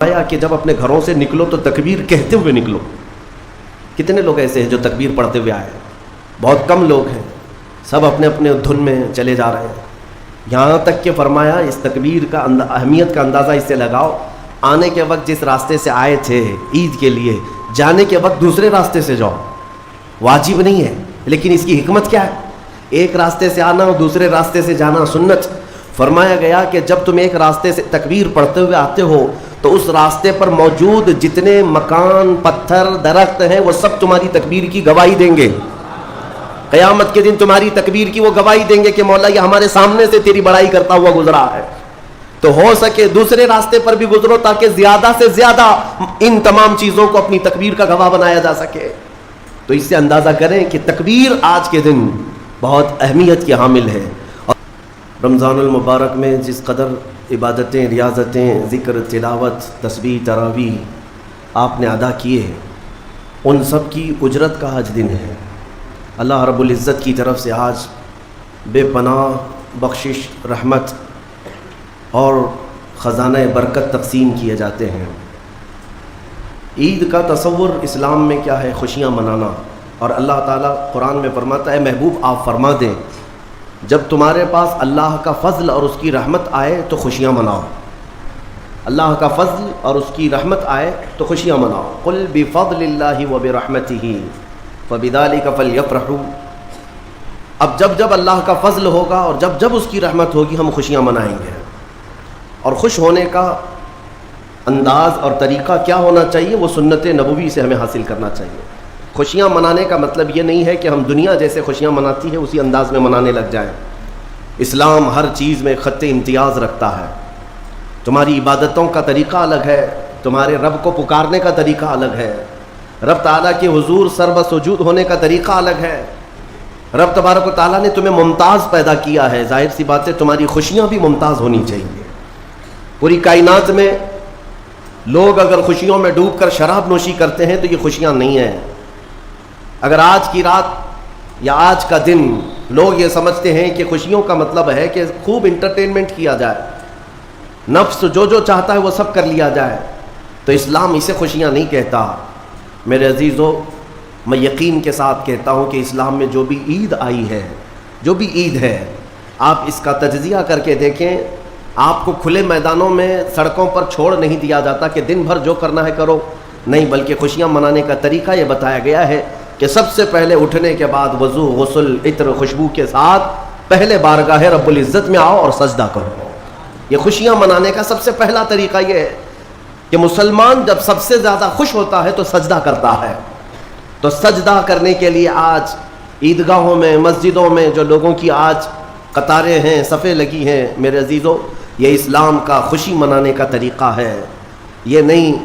فرمایا کہ جب اپنے گھروں سے نکلو تو تکبیر کہتے ہوئے نکلو. کتنے لوگ ایسے ہیں جو تکبیر پڑھتے ہوئے آئے ہیں؟ بہت کم لوگ ہیں، سب اپنے اپنے دھن میں چلے جا رہے ہیں. یہاں تک کہ فرمایا اس تکبیر کا اہمیت کا اندازہ اس سے لگاؤ، آنے کے وقت جس راستے سے آئے تھے عید کے لیے، جانے کے وقت دوسرے راستے سے جاؤ. واجب نہیں ہے، لیکن اس کی حکمت کیا ہے؟ ایک راستے سے آنا اور دوسرے راستے سے جانا سنت. فرمایا گیا کہ جب تم ایک راستے سے تکبیر پڑھتے ہوئے آتے ہو تو اس راستے پر موجود جتنے مکان، پتھر، درخت ہیں وہ سب تمہاری تکبیر کی گواہی دیں گے. قیامت کے دن تمہاری تکبیر کی وہ گواہی دیں گے کہ مولا یہ ہمارے سامنے سے تیری بڑائی کرتا ہوا گزرا ہے. تو ہو سکے دوسرے راستے پر بھی گزرو تاکہ زیادہ سے زیادہ ان تمام چیزوں کو اپنی تکبیر کا گواہ بنایا جا سکے. تو اس سے اندازہ کریں کہ تکبیر آج کے دن بہت اہمیت کی حامل ہے. اور رمضان المبارک میں جس قدر عبادتیں، ریاضتیں، ذکر، تلاوت، تسبیح، تراویح آپ نے ادا کیے ہیں، ان سب کی اجرت کا آج دن ہے. اللہ رب العزت کی طرف سے آج بے پناہ بخشش، رحمت اور خزانہ برکت تقسیم کیے جاتے ہیں. عید کا تصور اسلام میں کیا ہے؟ خوشیاں منانا. اور اللہ تعالیٰ قرآن میں فرماتا ہے محبوب آپ فرما دیں جب تمہارے پاس اللہ کا فضل اور اس کی رحمت آئے تو خوشیاں مناؤ. اللہ کا فضل اور اس کی رحمت آئے تو خوشیاں مناؤ. قل بفضل اللہ وبرحمتہ فبذلک فلیفرحوا. اب جب اللہ کا فضل ہوگا اور جب اس کی رحمت ہوگی ہم خوشیاں منائیں گے. اور خوش ہونے کا انداز اور طریقہ کیا ہونا چاہیے؟ وہ سنت نبوی سے ہمیں حاصل کرنا چاہیے. خوشیاں منانے کا مطلب یہ نہیں ہے کہ ہم دنیا جیسے خوشیاں مناتی ہے اسی انداز میں منانے لگ جائیں. اسلام ہر چیز میں خط امتیاز رکھتا ہے. تمہاری عبادتوں کا طریقہ الگ ہے، تمہارے رب کو پکارنے کا طریقہ الگ ہے، رب تعالیٰ کے حضور سر بسجود ہونے کا طریقہ الگ ہے. رب تبارک و تعالیٰ نے تمہیں ممتاز پیدا کیا ہے، ظاہر سی بات ہے تمہاری خوشیاں بھی ممتاز ہونی چاہیے. پوری کائنات میں لوگ اگر خوشیوں میں ڈوب کر شراب نوشی کرتے ہیں تو یہ خوشیاں نہیں ہیں. اگر آج کی رات یا آج کا دن لوگ یہ سمجھتے ہیں کہ خوشیوں کا مطلب ہے کہ خوب انٹرٹینمنٹ کیا جائے، نفس جو چاہتا ہے وہ سب کر لیا جائے، تو اسلام اسے خوشیاں نہیں کہتا. میرے عزیزو، میں یقین کے ساتھ کہتا ہوں کہ اسلام میں جو بھی عید آئی ہے، جو بھی عید ہے، آپ اس کا تجزیہ کر کے دیکھیں. آپ کو کھلے میدانوں میں سڑکوں پر چھوڑ نہیں دیا جاتا کہ دن بھر جو کرنا ہے کرو، نہیں، بلکہ خوشیاں منانے کا طریقہ یہ بتایا گیا ہے کہ سب سے پہلے اٹھنے کے بعد وضو، غسل، عطر، خوشبو کے ساتھ پہلے بارگاہ رب العزت میں آؤ اور سجدہ کرو. یہ خوشیاں منانے کا سب سے پہلا طریقہ یہ ہے کہ مسلمان جب سب سے زیادہ خوش ہوتا ہے تو سجدہ کرتا ہے. تو سجدہ کرنے کے لیے آج عیدگاہوں میں، مسجدوں میں جو لوگوں کی آج قطاریں ہیں، صفیں لگی ہیں، میرے عزیزو، یہ اسلام کا خوشی منانے کا طریقہ ہے. یہ نہیں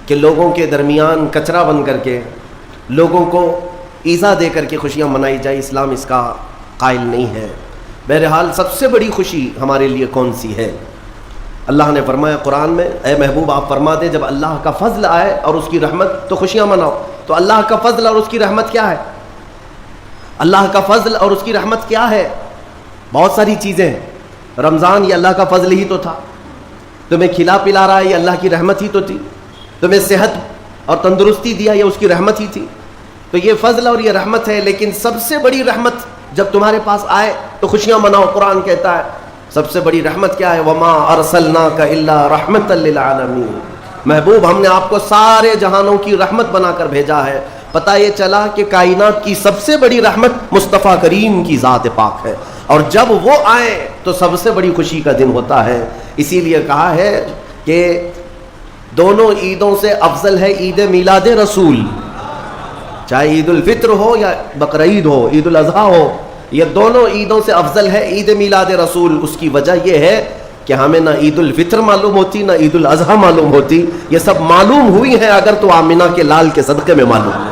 کہ لوگوں کے درمیان کچرا بن کر کے، لوگوں کو ایذا دے کر کے خوشیاں منائی جائے. اسلام اس کا قائل نہیں ہے. بہرحال سب سے بڑی خوشی ہمارے لیے کون سی ہے؟ اللہ نے فرمایا قرآن میں، اے محبوب آپ فرما دیں جب اللہ کا فضل آئے اور اس کی رحمت تو خوشیاں مناؤ. تو اللہ کا فضل اور اس کی رحمت کیا ہے؟ اللہ کا فضل اور اس کی رحمت کیا ہے؟ بہت ساری چیزیں ہیں. رمضان یہ اللہ کا فضل ہی تو تھا. تمہیں کھلا پلا رہا ہے یہ اللہ کی رحمت ہی تو تھی. تمہیں صحت اور تندرستی دیا یہ اس کی رحمت ہی تھی. تو یہ فضل اور یہ رحمت ہے. لیکن سب سے بڑی رحمت جب تمہارے پاس آئے تو خوشیاں مناؤ. قرآن کہتا ہے سب سے بڑی رحمت کیا ہے؟ وما ارسلناک الا رحمتا للعالمین. محبوب ہم نے آپ کو سارے جہانوں کی رحمت بنا کر بھیجا ہے. پتہ یہ چلا کہ کائنات کی سب سے بڑی رحمت مصطفیٰ کریم کی ذات پاک ہے، اور جب وہ آئے تو سب سے بڑی خوشی کا دن ہوتا ہے. اسی لیے کہا ہے کہ دونوں عیدوں سے افضل ہے عید میلاد رسول. چاہے عید الفطر ہو یا بقرعید ہو، عید الاضحیٰ ہو، یہ دونوں عیدوں سے افضل ہے عید میلاد رسول. اس کی وجہ یہ ہے کہ ہمیں نہ عید الفطر معلوم ہوتی نہ عید الاضحیٰ معلوم ہوتی. یہ سب معلوم ہوئی ہیں اگر تو آمنہ کے لال کے صدقے میں معلوم ہے.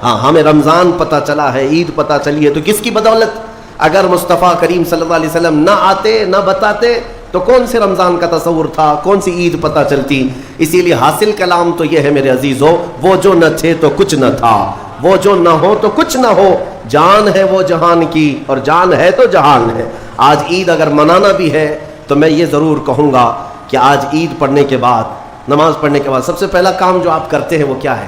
ہاں، ہمیں رمضان پتہ چلا ہے، عید پتہ چلی ہے، تو کس کی بدولت؟ اگر مصطفیٰ کریم صلی اللہ علیہ وسلم نہ آتے، نہ بتاتے، تو کون سے رمضان کا تصور تھا، کون سی عید پتہ چلتی. اسی لیے حاصل کلام تو یہ ہے میرے عزیزو، وہ جو نہ تھے تو کچھ نہ تھا، وہ جو نہ ہو تو کچھ نہ ہو. جان ہے وہ جہان کی اور جان ہے تو جہان ہے. آج عید اگر منانا بھی ہے تو میں یہ ضرور کہوں گا کہ آج عید پڑھنے کے بعد نماز پڑھنے کے بعد سب سے پہلا کام جو آپ کرتے ہیں وہ کیا ہے؟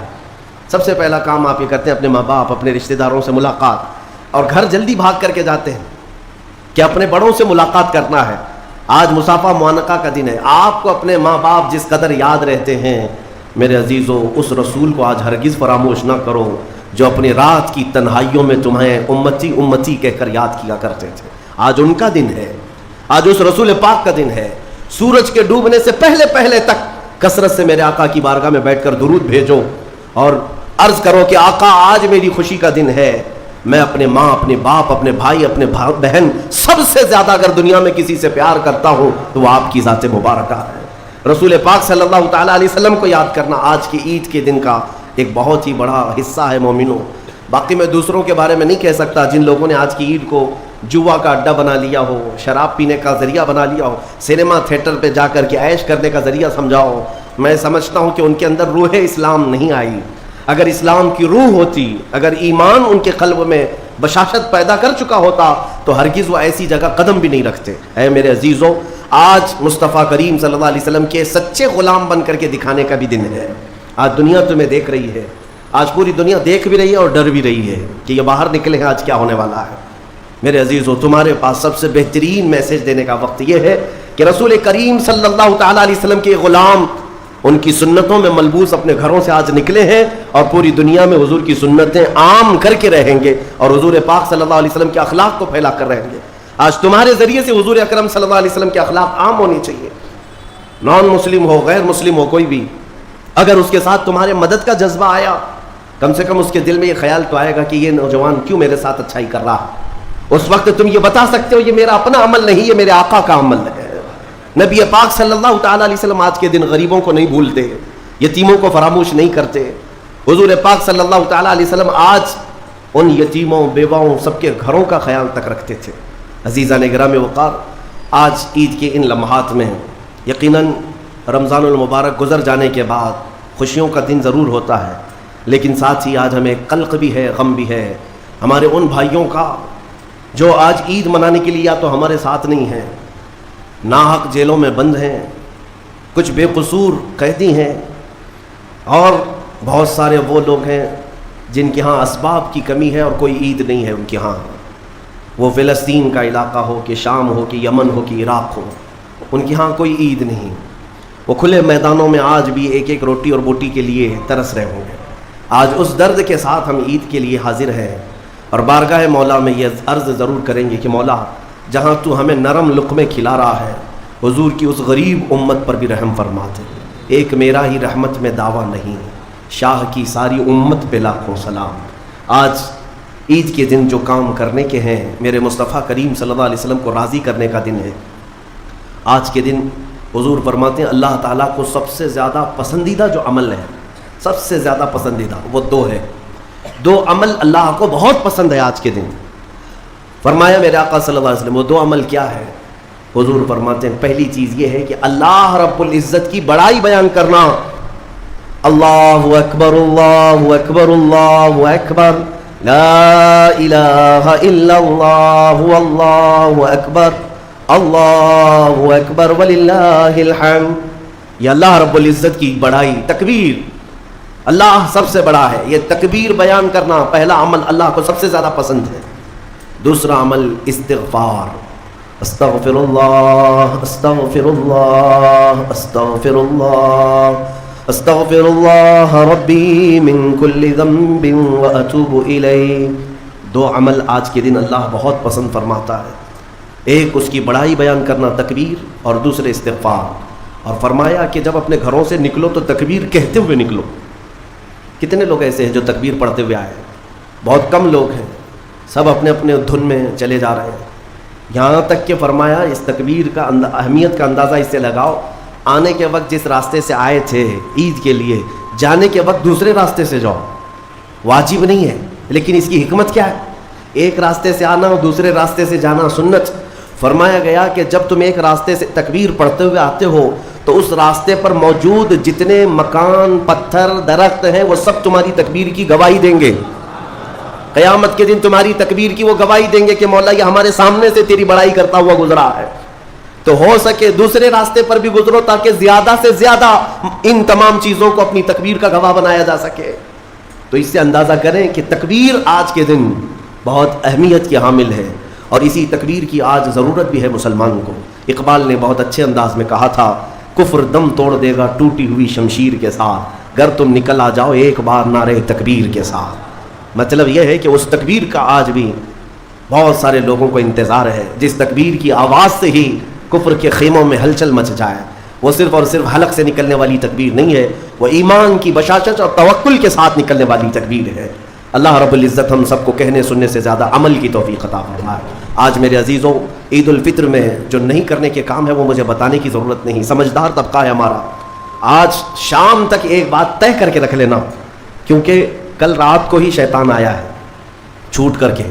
سب سے پہلا کام آپ یہ کرتے ہیں اپنے ماں باپ، اپنے رشتہ داروں سے ملاقات، اور گھر جلدی بھاگ کر کے جاتے ہیں کہ اپنے بڑوں سے ملاقات کرنا ہے۔ آج مصافحہ معانقہ کا دن ہے، آپ کو اپنے ماں باپ جس قدر یاد رہتے ہیں، میرے عزیزو اس رسول کو آج ہرگز فراموش نہ کرو جو اپنی رات کی تنہائیوں میں تمہیں امتی امتی کہہ کر یاد کیا کرتے تھے۔ آج ان کا دن ہے، آج اس رسول پاک کا دن ہے۔ سورج کے ڈوبنے سے پہلے پہلے تک کثرت سے میرے آقا کی بارگاہ میں بیٹھ کر درود بھیجو اور عرض کرو کہ آقا آج میری خوشی کا دن ہے، میں اپنے ماں، اپنے باپ، اپنے بھائی، اپنے بہن، سب سے زیادہ اگر دنیا میں کسی سے پیار کرتا ہوں تو وہ آپ کی ذات مبارکہ ہے۔ رسول پاک صلی اللہ تعالیٰ علیہ وسلم کو یاد کرنا آج کی عید کے دن کا ایک بہت ہی بڑا حصہ ہے مومنوں۔ باقی میں دوسروں کے بارے میں نہیں کہہ سکتا جن لوگوں نے آج کی عید کو جوا کا اڈا بنا لیا ہو، شراب پینے کا ذریعہ بنا لیا ہو، سینما تھیٹر پہ جا کر کے عیش کرنے کا ذریعہ سمجھا ہو۔ میں سمجھتا ہوں کہ ان کے اندر روح اسلام نہیں آئی۔ اگر اسلام کی روح ہوتی، اگر ایمان ان کے قلب میں بشاشت پیدا کر چکا ہوتا تو ہرگز وہ ایسی جگہ قدم بھی نہیں رکھتے۔ اے میرے عزیزو، آج مصطفیٰ کریم صلی اللہ علیہ وسلم کے سچے غلام بن کر کے دکھانے کا بھی دن ہے۔ آج دنیا تمہیں دیکھ رہی ہے، آج پوری دنیا دیکھ بھی رہی ہے اور ڈر بھی رہی ہے کہ یہ باہر نکلے ہیں آج کیا ہونے والا ہے۔ میرے عزیزو، تمہارے پاس سب سے بہترین میسج دینے کا وقت یہ ہے کہ رسول کریم صلی اللہ تعالیٰ علیہ وسلم کے غلام ان کی سنتوں میں ملبوس اپنے گھروں سے آج نکلے ہیں اور پوری دنیا میں حضور کی سنتیں عام کر کے رہیں گے اور حضور پاک صلی اللہ علیہ وسلم کے اخلاق کو پھیلا کر رہیں گے۔ آج تمہارے ذریعے سے حضور اکرم صلی اللہ علیہ وسلم کے اخلاق عام ہونی چاہیے۔ نان مسلم ہو، غیر مسلم ہو، کوئی بھی اگر اس کے ساتھ تمہارے مدد کا جذبہ آیا، کم سے کم اس کے دل میں یہ خیال تو آئے گا کہ یہ نوجوان کیوں میرے ساتھ اچھائی کر رہا ہے۔ اس وقت تم یہ بتا سکتے ہو یہ میرا اپنا عمل نہیں، یہ میرے آقا کا عمل ہے۔ نبی پاک صلی اللہ تعالیٰ علیہ وسلم آج کے دن غریبوں کو نہیں بھولتے، یتیموں کو فراموش نہیں کرتے۔ حضور پاک صلی اللہ تعالیٰ علیہ وسلم آج ان یتیموں، بیواؤں، سب کے گھروں کا خیال تک رکھتے تھے۔ عزیزان گرامی وقار، آج عید کے ان لمحات میں یقیناً رمضان المبارک گزر جانے کے بعد خوشیوں کا دن ضرور ہوتا ہے، لیکن ساتھ ہی آج ہمیں قلق بھی ہے، غم بھی ہے ہمارے ان بھائیوں کا جو آج عید منانے کے لیے یا تو ہمارے ساتھ نہیں ہیں، ناحق جیلوں میں بند ہیں، کچھ بے قصور قیدی ہیں، اور بہت سارے وہ لوگ ہیں جن کے ہاں اسباب کی کمی ہے اور کوئی عید نہیں ہے ان کے ہاں۔ وہ فلسطین کا علاقہ ہو کہ شام ہو کہ یمن ہو کہ عراق ہو، ان کے ہاں کوئی عید نہیں۔ وہ کھلے میدانوں میں آج بھی ایک ایک روٹی اور بوٹی کے لیے ترس رہے ہوں گے۔ آج اس درد کے ساتھ ہم عید کے لیے حاضر ہیں اور بارگاہ مولا میں یہ عرض ضرور کریں گے کہ مولا، جہاں تو ہمیں نرم لقمے کھلا رہا ہے، حضور کی اس غریب امت پر بھی رحم فرما دے۔ ایک میرا ہی رحمت میں دعویٰ نہیں، شاہ کی ساری امت پہ لاکھوں سلام۔ آج عید کے دن جو کام کرنے کے ہیں، میرے مصطفیٰ کریم صلی اللہ علیہ وسلم کو راضی کرنے کا دن ہے۔ آج کے دن حضور فرماتے ہیں اللہ تعالیٰ کو سب سے زیادہ پسندیدہ جو عمل ہے، سب سے زیادہ پسندیدہ وہ دو ہے، دو عمل اللہ کو بہت پسند ہے آج کے دن۔ فرمایا میرے آقا صلی اللہ علیہ وسلم وہ دو عمل کیا ہے؟ حضور فرماتے ہیں پہلی چیز یہ ہے کہ اللہ رب العزت کی بڑائی بیان کرنا۔ اللہ اکبر، اللہ اکبر، اللہ اکبر، لا الہ الا اللہ، اللہ اکبر، اللہ اکبر وللہ الحمد۔ یہ اللہ رب العزت کی بڑائی، تکبیر، اللہ سب سے بڑا ہے، یہ تکبیر بیان کرنا پہلا عمل اللہ کو سب سے زیادہ پسند ہے۔ دوسرا عمل استغفار، استغفر اللہ، استغفر اللہ، استغفر اللہ، استغفر اللہ ربی من کل ذنب واتوب الیہ۔ دو عمل آج کے دن اللہ بہت پسند فرماتا ہے، ایک اس کی بڑائی بیان کرنا تکبیر، اور دوسرے استغفار۔ اور فرمایا کہ جب اپنے گھروں سے نکلو تو تکبیر کہتے ہوئے نکلو۔ کتنے لوگ ایسے ہیں جو تکبیر پڑھتے ہوئے آئے؟ بہت کم لوگ ہیں، سب اپنے اپنے دھن میں چلے جا رہے ہیں۔ یہاں تک کہ فرمایا اس تکبیر کا اہمیت کا اندازہ اس سے لگاؤ، آنے کے وقت جس راستے سے آئے تھے عید کے لیے، جانے کے وقت دوسرے راستے سے جاؤ۔ واجب نہیں ہے، لیکن اس کی حکمت کیا ہے؟ ایک راستے سے آنا اور دوسرے راستے سے جانا سنت۔ فرمایا گیا کہ جب تم ایک راستے سے تکبیر پڑھتے ہوئے آتے ہو تو اس راستے پر موجود جتنے مکان، پتھر، درخت ہیں وہ سب تمہاری تکبیر کی گواہی دیں گے۔ قیامت کے دن تمہاری تکبیر کی وہ گواہی دیں گے کہ مولا یہ ہمارے سامنے سے تیری بڑائی کرتا ہوا گزرا ہے۔ تو ہو سکے دوسرے راستے پر بھی گزرو تاکہ زیادہ سے زیادہ ان تمام چیزوں کو اپنی تکبیر کا گواہ بنایا جا سکے. تو اس سے اندازہ کریں کہ تکبیر آج کے دن بہت اہمیت کی حامل ہے، اور اسی تکبیر کی آج ضرورت بھی ہے مسلمان کو. اقبال نے بہت اچھے انداز میں کہا تھا، کفر دم توڑ دے گا ٹوٹی ہوئی شمشیر کے ساتھ، گر تم نکل آ جاؤ ایک بار نعرے تکبیر کے ساتھ. مطلب یہ ہے کہ اس تکبیر کا آج بھی بہت سارے لوگوں کو انتظار ہے جس تکبیر کی آواز سے ہی کفر کے خیموں میں ہلچل مچ جائے. وہ صرف اور صرف حلق سے نکلنے والی تکبیر نہیں ہے، وہ ایمان کی بشاشت اور توکل کے ساتھ نکلنے والی تکبیر ہے. اللہ رب العزت ہم سب کو کہنے سننے سے زیادہ عمل کی توفیق عطا فرمائے. آج میرے عزیزوں، عید الفطر میں جو نہیں کرنے کے کام ہے وہ مجھے بتانے کی ضرورت نہیں، سمجھدار طبقہ ہے ہمارا. آج شام تک ایک بات طے کر کے رکھ لینا، کیونکہ کل رات کو ہی شیطان آیا ہے چھوٹ کر کے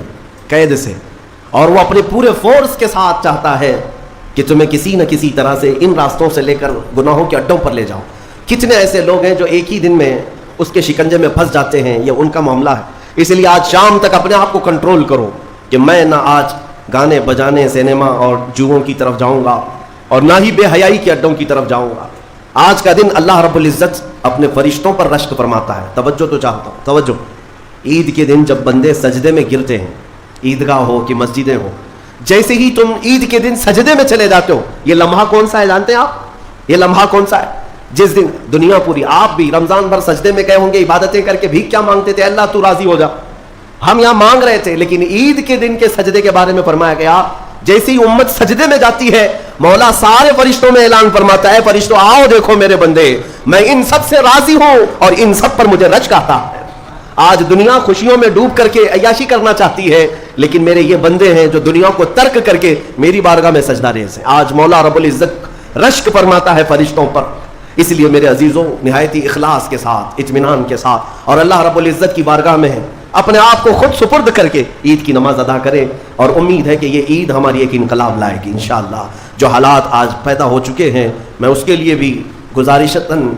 قید سے، اور وہ اپنے پورے فورس کے ساتھ چاہتا ہے کہ تمہیں کسی نہ کسی طرح سے ان راستوں سے لے کر گناہوں کے اڈوں پر لے جاؤ. کتنے ایسے لوگ ہیں جو ایک ہی دن میں اس کے شکنجے میں پھنس جاتے ہیں، یہ ان کا معاملہ ہے. اس لیے آج شام تک اپنے آپ کو کنٹرول کرو کہ میں نہ آج گانے بجانے، سینما اور جوؤں کی طرف جاؤں گا، اور نہ ہی بے حیائی کے اڈوں کی طرف جاؤں گا. آج کا دن اللہ رب العزت اپنے فرشتوں پر رشک فرماتا ہے. توجہ تو چاہتا ہوں، توجہ. عید کے دن جب بندے سجدے میں گرتے ہیں، عیدگاہ ہو کہ مسجدیں ہو، جیسے ہی تم عید کے دن سجدے میں چلے جاتے ہو، یہ لمحہ کون سا ہے جانتے ہیں آپ؟ یہ لمحہ کون سا ہے؟ جس دن دنیا پوری، آپ بھی رمضان بھر سجدے میں گئے ہوں گے، عبادتیں کر کے بھیک کیا مانگتے تھے؟ اللہ تو راضی ہو جا. ہم یہاں مانگ رہے تھے، لیکن عید کے دن کے سجدے کے بارے میں فرمایا گیا جیسے ہی امت سجدے میں جاتی ہے، مولا سارے فرشتوں میں اعلان فرماتا ہے، فرشتوں آؤ دیکھو میرے بندے، میں ان سب سے راضی ہوں اور ان سب پر مجھے رشک آتا ہے. آج دنیا خوشیوں میں ڈوب کر کے عیاشی کرنا چاہتی ہے، لیکن میرے یہ بندے ہیں جو دنیا کو ترک کر کے میری بارگاہ میں سجدہ ریز ہیں. آج مولا رب العزت رشک فرماتا ہے فرشتوں پر. اس لیے میرے عزیزوں، نہایتی اخلاص کے ساتھ، اطمینان کے ساتھ، اور اللہ رب العزت کی بارگاہ میں اپنے آپ کو خود سپرد کر کے عید کی نماز ادا کریں، اور امید ہے کہ یہ عید ہماری ایک انقلاب لائے گی انشاءاللہ. جو حالات آج پیدا ہو چکے ہیں، میں اس کے لیے بھی گزارشتاً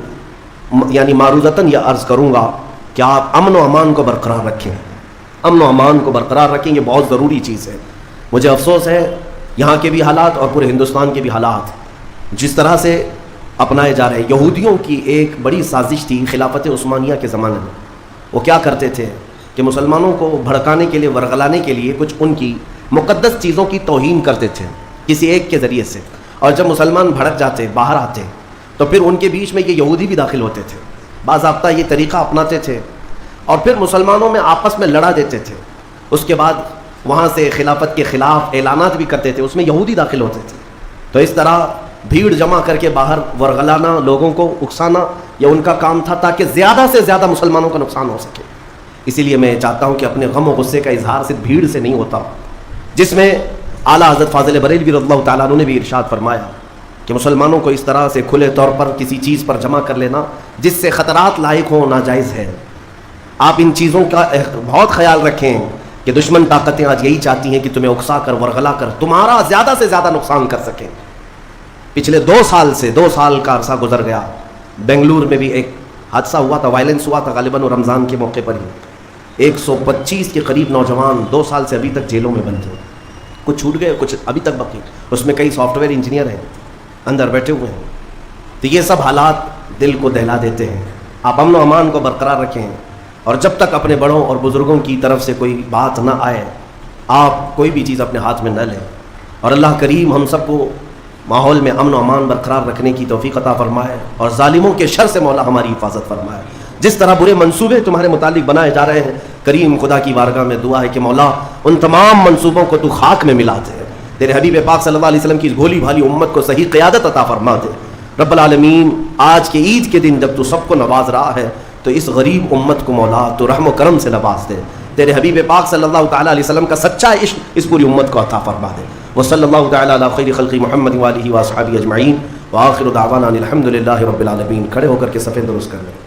یعنی معروضتاً یہ عرض کروں گا کہ آپ امن و امان کو برقرار رکھیں، امن و امان کو برقرار رکھیں. یہ بہت ضروری چیز ہے. مجھے افسوس ہے یہاں کے بھی حالات اور پورے ہندوستان کے بھی حالات جس طرح سے اپنائے جا رہے ہیں. یہودیوں کی ایک بڑی سازش تھی خلافت عثمانیہ کے زمانے میں. وہ کیا کرتے تھے کہ مسلمانوں کو بھڑکانے کے لیے، ورغلانے کے لیے کچھ ان کی مقدس چیزوں کی توہین کرتے تھے کسی ایک کے ذریعے سے، اور جب مسلمان بھڑک جاتے، باہر آتے، تو پھر ان کے بیچ میں یہ یہودی بھی داخل ہوتے تھے. باضابطہ یہ طریقہ اپناتے تھے اور پھر مسلمانوں میں آپس میں لڑا دیتے تھے. اس کے بعد وہاں سے خلافت کے خلاف اعلانات بھی کرتے تھے، اس میں یہودی داخل ہوتے تھے. تو اس طرح بھیڑ جمع کر کے باہر ورغلانا، لوگوں کو اکسانا، یہ ان کا کام تھا تاکہ زیادہ سے زیادہ مسلمانوں کا نقصان ہو سکے. اسی لیے میں چاہتا ہوں کہ اپنے غم و غصے کا اظہار صرف بھیڑ سے نہیں ہوتا، جس میں اعلیٰ حضرت فاضل بریلوی رضی اللہ تعالیٰ عنہ نے بھی ارشاد فرمایا کہ مسلمانوں کو اس طرح سے کھلے طور پر کسی چیز پر جمع کر لینا جس سے خطرات لاحق ہوں ناجائز ہے. آپ ان چیزوں کا بہت خیال رکھیں کہ دشمن طاقتیں آج یہی چاہتی ہیں کہ تمہیں اکسا کر، ورغلا کر تمہارا زیادہ سے زیادہ نقصان کر سکیں. پچھلے 2 سال کا عرصہ گزر گیا، بنگلور میں بھی ایک حادثہ ہوا تھا، وائلنس ہوا تھا غالباً رمضان کے موقع پر ہی. 125 کے قریب نوجوان 2 سال سے ابھی تک جیلوں میں بند تھے. کچھ چھوٹ گئے، کچھ ابھی تک باقی. اس میں کئی سافٹ ویئر انجینئر ہیں اندر بیٹھے ہوئے ہیں. تو یہ سب حالات دل کو دہلا دیتے ہیں. آپ امن و امان کو برقرار رکھیں، اور جب تک اپنے بڑوں اور بزرگوں کی طرف سے کوئی بات نہ آئے، آپ کوئی بھی چیز اپنے ہاتھ میں نہ لیں. اور اللہ کریم ہم سب کو ماحول میں امن و امان برقرار رکھنے کی توفیق عطا فرمائے، اور ظالموں کے شر سے مولا ہماری حفاظت فرمائے. جس طرح برے منصوبے تمہارے متعلق بنائے جا رہے ہیں، کریم خدا کی بارگاہ میں دعا ہے کہ مولا ان تمام منصوبوں کو تو خاک میں ملا دے. تیرے حبیب پاک صلی اللہ علیہ وسلم کی اس بھولی بھالی امت کو صحیح قیادت عطا فرما دے. رب العالمین، آج کے عید کے دن جب تو سب کو نواز رہا ہے تو اس غریب امت کو مولا تو رحم و کرم سے نواز دے. تیرے حبیب پاک صلی اللہ تعالیٰ علیہ وسلم کا سچا عشق اس پوری امت کو عطا فرما دے. وصلی اللہ تعالیٰ علی خیر خلق محمد وآلہ وصحبہ اجمعین، وآخر دعوانا الحمد للہ رب العالمین. کھڑے ہو کر کے صفیں درست کر لیں.